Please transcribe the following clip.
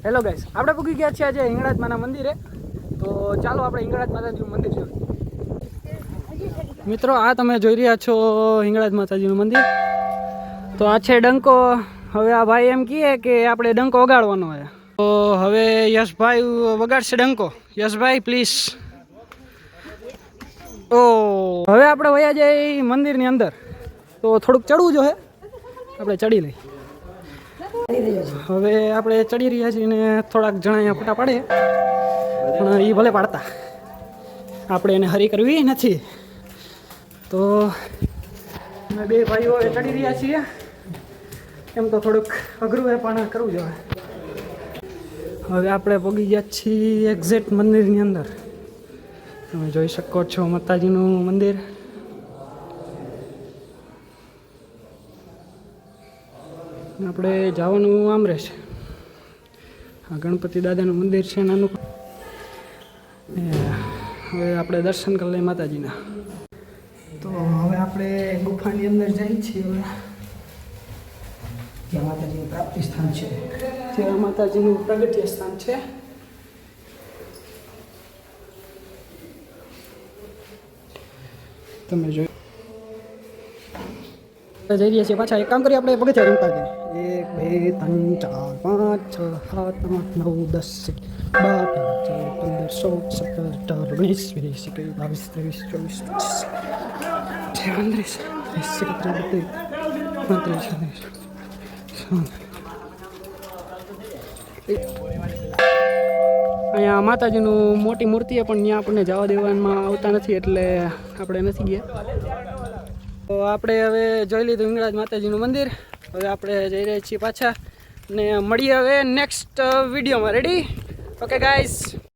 Hello guys, આપણે પૂકી ગયા છીએ આજે હિંગળાજ માના મંદિરે. તો ચાલો આપણે હિંગળાજ માતાજીનું મંદિર જોઈએ. મિત્રો, આ તમે જોઈ રહ્યા છો હિંગળાજ માતાજીનું મંદિર. તો આ છે ડંકો. હવે આ ભાઈ એમ કહે કે આપણે ડંકો વગાડવાનો છે. તો હવે યશભાઈ વગાડશે ડંકો. યશભાઈ પ્લીઝ. ઓ હવે આપણે વયા જઈએ મંદિરની અંદર. તો થોડુંક ચડવું જોઈએ, આપણે ચડી લઈ. હવે આપણે ચડી રહ્યા છીએ ને થોડાક જણા અહીંયા ફોટા પાડે, પણ એ ભલે પાડતા, આપણે એને હરી કરવી નથી. તો અમે બે ભાઈઓ ચડી રહ્યા છીએ. એમ તો થોડુંક અઘરું છે પણ કરવું જોઈએ. હવે આપણે પહોંચી ગયા છીએ એક્ઝેક્ટ મંદિરની અંદર. તમે જોઈ શકો છો માતાજીનું મંદિર. આપણે જવાનું આમ રહેશે. આ ગણપતિ દાદાનું મંદિર છે નાનું. હવે આપણે દર્શન કરી લઈએ માતાજીના. તો હવે આપણે ગુફાની અંદર જઈએ છીએ. હવે ત્યાં માતાજીનું પ્રાપ્તિ સ્થાન છે, ત્યાં માતાજીનું પ્રગટ્ય સ્થાન છે. તમે જોઈ જઈ રહ્યા છીએ પાછા. એક કામ કરીએ, આપણે પગથિયા રમતા જઈએ. 1 2 3 4 5 6 7 8 9 10 12 13 14 15 16 17 અહીંયા માતાજીનું મોટી મૂર્તિ છે, પણ ત્યાં આપણને જવા દેવામાં આવતા નથી, એટલે આપણે નથી ગયા. તો આપણે હવે જોઈ લીધું હિંગળાજ માતાજીનું મંદિર. હવે આપણે જઈ રહ્યા છીએ પાછા ને મળીએ હવે નેક્સ્ટ વિડીયોમાં. રેડી? Okay guys.